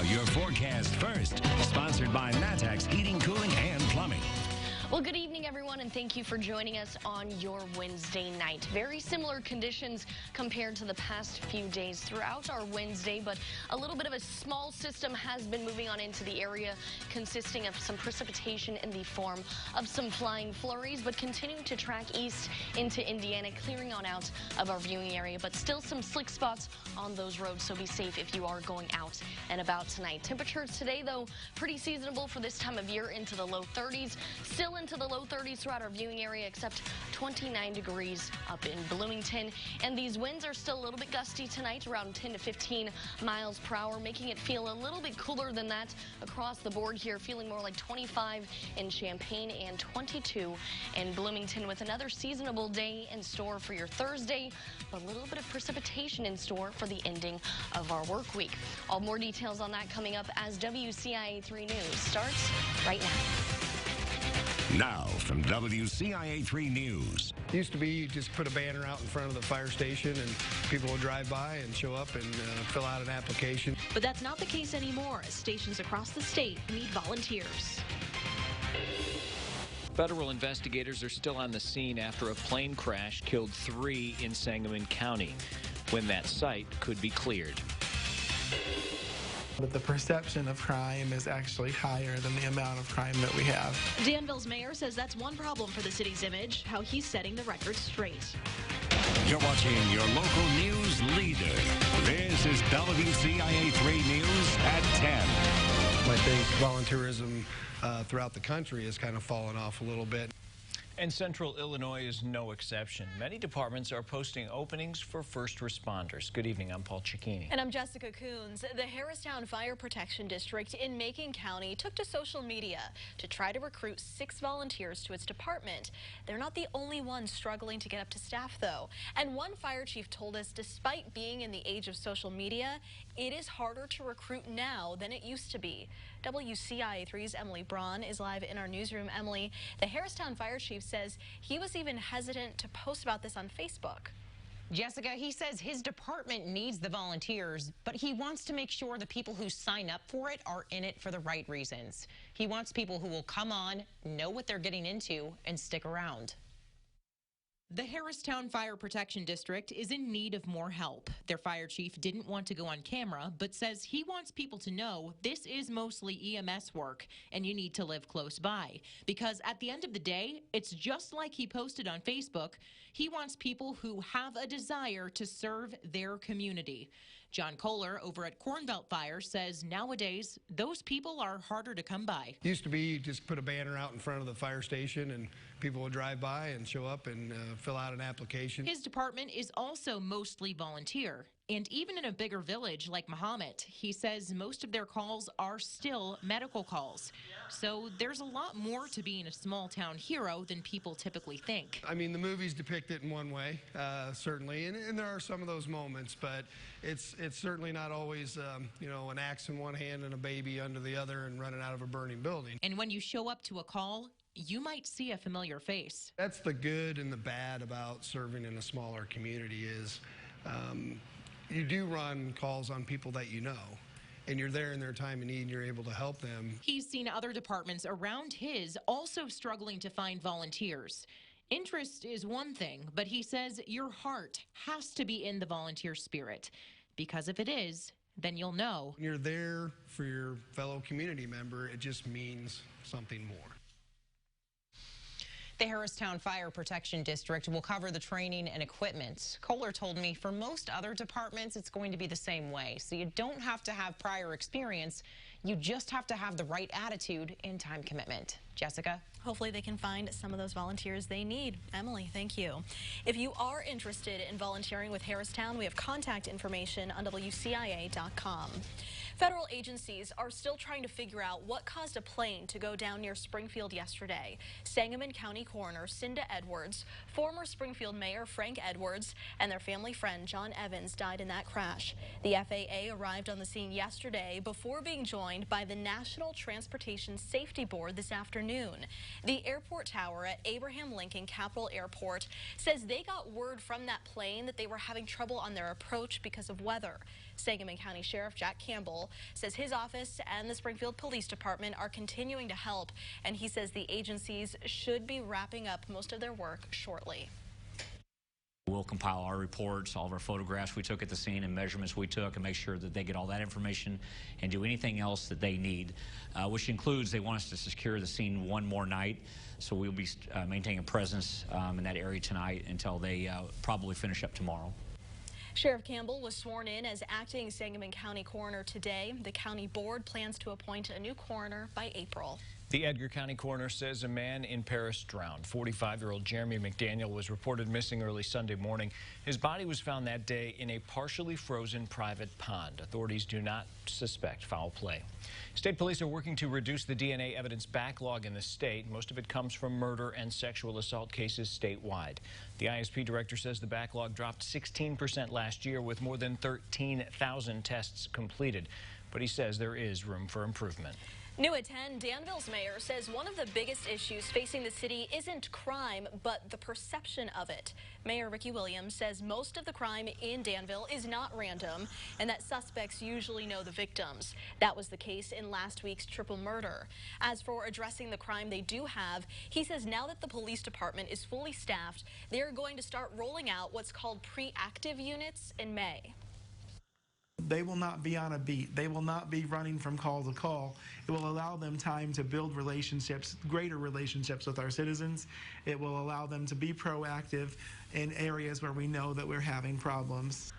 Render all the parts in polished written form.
your forecast first, sponsored by Matex Heating, Cooling, and Plumbing. Well, good evening, everyone, and thank you for joining us on your Wednesday night. Very similar conditions compared to the past few days throughout our Wednesday, but a little bit of a small system has been moving on into the area, consisting of some precipitation in the form of some flying flurries, but continuing to track east into Indiana, clearing on out of our viewing area, but still some slick spots on those roads, so be safe if you are going out and about tonight. Temperatures today, though, pretty seasonable for this time of year, into the low 30s. Still into the low 30s throughout our viewing area, except 29 degrees up in Bloomington. And these winds are still a little bit gusty tonight, around 10 to 15 miles per hour, making it feel a little bit cooler than that across the board here, feeling more like 25 in Champaign and 22 in Bloomington, with another seasonable day in store for your Thursday, but a little bit of precipitation in store for the ending of our work week. All more details on that coming up as WCIA 3 News starts right now. Now from WCIA 3 News. Used to be you just put a banner out in front of the fire station and people would drive by and show up and fill out an application. But that's not the case anymore, as stations across the state need volunteers. Federal investigators are still on the scene after a plane crash killed 3 in Sangamon County, when that site could be cleared. But the perception of crime is actually higher than the amount of crime that we have. Danville's mayor says that's one problem for the city's image, how he's setting the record straight. You're watching your local news leader. This is WCIA 3 News at 10. I think volunteerism throughout the country has kind of fallen off a little bit. And Central Illinois is no exception. Many departments are posting openings for first responders. Good evening, I'm Paul Cicchini. And I'm Jessica Coons. The Harristown Fire Protection District in Macon County took to social media to try to recruit 6 volunteers to its department. They're not the only ones struggling to get up to staff, though. And one fire chief told us, despite being in the age of social media, it is harder to recruit now than it used to be. WCIA 3's Emily Braun is live in our newsroom. Emily, the Harristown Fire Chief says he was even hesitant to post about this on Facebook. Jessica, he says his department needs the volunteers, but he wants to make sure the people who sign up for it are in it for the right reasons. He wants people who will come on, know what they're getting into, and stick around. The Harristown Fire Protection District is in need of more help. Their fire chief didn't want to go on camera, but says he wants people to know this is mostly EMS work and you need to live close by. Because at the end of the day, it's just like he posted on Facebook. He wants people who have a desire to serve their community. John Kohler over at Cornbelt Fire says nowadays those people are harder to come by. Used to be you just put a banner out in front of the fire station and people would drive by and show up and fill out an application. His department is also mostly volunteer. And even in a bigger village like Mahomet, he says most of their calls are still medical calls. So there's a lot more to being a small town hero than people typically think. I mean, the movies depict it in one way, certainly, and there are some of those moments, but it's certainly not always, you know, an axe in one hand and a baby under the other and running out of a burning building. And when you show up to a call, you might see a familiar face. That's the good and the bad about serving in a smaller community is you do run calls on people that you know, and you're there in their time of need and you're able to help them. He's seen other departments around his also struggling to find volunteers. Interest is one thing, but he says your heart has to be in the volunteer spirit, because if it is, then you'll know. When you're there for your fellow community member, it just means something more. The Harristown Fire Protection District will cover the training and equipment. Kohler told me for most other departments, it's going to be the same way. So you don't have to have prior experience. You just have to have the right attitude and time commitment. Jessica? Hopefully they can find some of those volunteers they need. Emily, thank you. If you are interested in volunteering with Harristown, we have contact information on WCIA.com. Federal agencies are still trying to figure out what caused a plane to go down near Springfield yesterday. Sangamon County Coroner Cinda Edwards, former Springfield Mayor Frank Edwards, and their family friend John Evans died in that crash. The FAA arrived on the scene yesterday before being joined by the National Transportation Safety Board this afternoon. The airport tower at Abraham Lincoln Capitol Airport says they got word from that plane that they were having trouble on their approach because of weather. Sangamon County Sheriff Jack Campbell says his office and the Springfield Police Department are continuing to help, and he says the agencies should be wrapping up most of their work shortly. We'll compile our reports, all of our photographs we took at the scene and measurements we took, and make sure that they get all that information and do anything else that they need, which includes they want us to secure the scene one more night. So we'll be maintaining a presence in that area tonight until they probably finish up tomorrow. Sheriff Campbell was sworn in as acting Sangamon County coroner today. The county board plans to appoint a new coroner by April. The Edgar County coroner says a man in Paris drowned. 45-year-old Jeremy McDaniel was reported missing early Sunday morning. His body was found that day in a partially frozen private pond. Authorities do not suspect foul play. State police are working to reduce the DNA evidence backlog in the state. Most of it comes from murder and sexual assault cases statewide. The ISP director says the backlog dropped 16% last year with more than 13,000 tests completed. But he says there is room for improvement. New at 10, Danville's mayor says one of the biggest issues facing the city isn't crime, but the perception of it. Mayor Ricky Williams says most of the crime in Danville is not random and that suspects usually know the victims. That was the case in last week's triple murder. As for addressing the crime they do have, he says now that the police department is fully staffed, they're going to start rolling out what's called pre-active units in May. They will not be on a beat. They will not be running from call to call. It will allow them time to build relationships, greater relationships with our citizens. It will allow them to be proactive in areas where we know that we're having problems.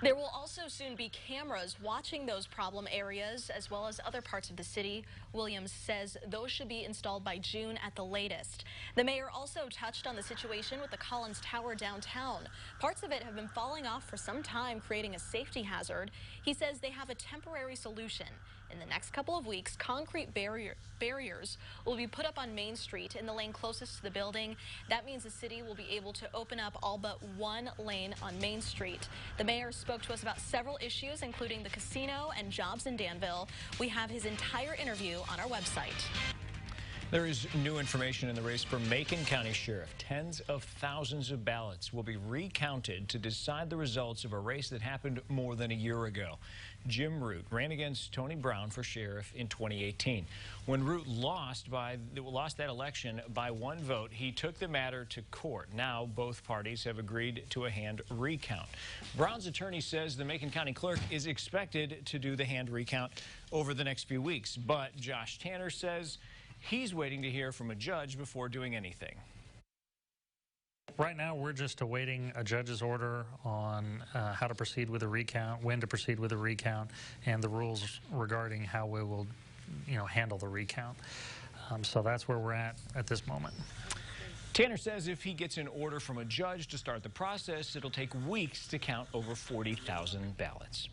There will also soon be cameras watching those problem areas as well as other parts of the city. Williams says those should be installed by June at the latest. The mayor also touched on the situation with the Collins Tower downtown. Parts of it have been falling off for some time, creating a safety hazard. He says they have a temporary solution. In the next couple of weeks, concrete barriers will be put up on Main Street in the lane closest to the building. That means the city will be able to open up all but one lane on Main Street. The mayor spoke to us about several issues, including the casino and jobs in Danville. We have his entire interview on our website. There is new information in the race for Macon County Sheriff. Tens of thousands of ballots will be recounted to decide the results of a race that happened more than a year ago. Jim Root ran against Tony Brown for sheriff in 2018. When Root lost that election by one vote, he took the matter to court. Now both parties have agreed to a hand recount. Brown's attorney says the Macon County clerk is expected to do the hand recount over the next few weeks, but Josh Tanner says he's waiting to hear from a judge before doing anything. Right now, we're just awaiting a judge's order on how to proceed with a recount, when to proceed with a recount, and the rules regarding how we will, handle the recount. So that's where we're at this moment. Tanner says if he gets an order from a judge to start the process, it'll take weeks to count over 40,000 ballots.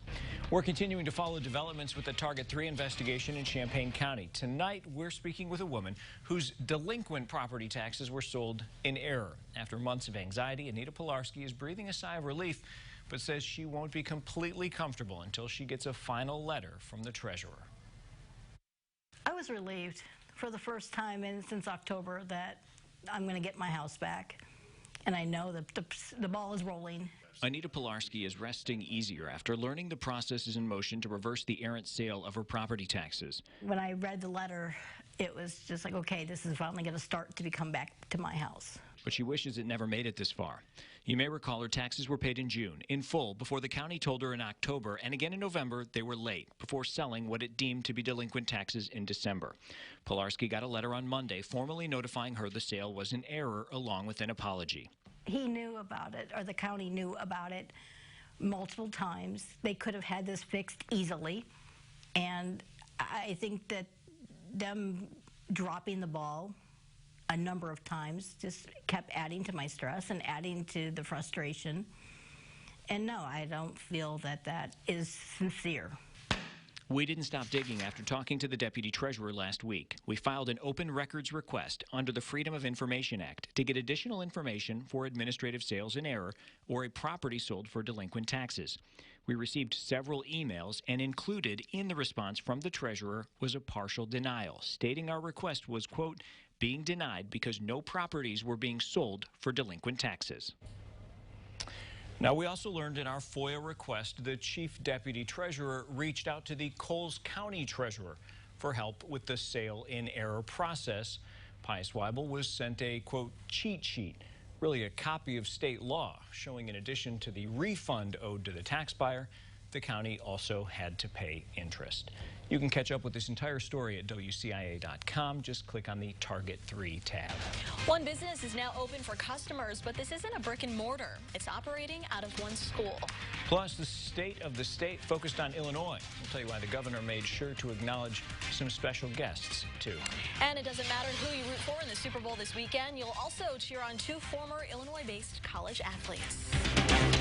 We're continuing to follow developments with the Target 3 investigation in Champaign County. Tonight, we're speaking with a woman whose delinquent property taxes were sold in error. After months of anxiety, Anita Pilarski is breathing a sigh of relief, but says she won't be completely comfortable until she gets a final letter from the treasurer. I was relieved for the first time since October that I'm going to get my house back, and I know that the ball is rolling. Anita Pilarski is resting easier after learning the process is in motion to reverse the errant sale of her property taxes. When I read the letter, it was just like, okay, this is finally going to start to come back to my house. But she wishes it never made it this far. You may recall her taxes were paid in June, in full, before the county told her in October, and again in November they were late, before selling what it deemed to be delinquent taxes in December. Pilarski got a letter on Monday formally notifying her the sale was in error, along with an apology. He knew about it, or the county knew about it multiple times. They could have had this fixed easily, and I think that them dropping the ball a number of times just kept adding to my stress and adding to the frustration. And no, I don't feel that that is sincere. We didn't stop digging after talking to the deputy treasurer last week. We filed an open records request under the Freedom of Information Act to get additional information for administrative sales in error or a property sold for delinquent taxes. We received several emails, and included in the response from the treasurer was a partial denial, stating our request was, quote, being denied because no properties were being sold for delinquent taxes. Now, we also learned in our FOIA request the Chief Deputy Treasurer reached out to the Coles County Treasurer for help with the sale in error process. Pius Weibel was sent a, quote, cheat sheet, really a copy of state law, showing in addition to the refund owed to the tax buyer, the county also had to pay interest. You can catch up with this entire story at WCIA.com. Just click on the Target 3 tab. One business is now open for customers, but this isn't a brick and mortar. It's operating out of one school. Plus, the state of the state focused on Illinois. We'll tell you why the governor made sure to acknowledge some special guests, too. And it doesn't matter who you root for in the Super Bowl this weekend. You'll also cheer on two former Illinois-based college athletes.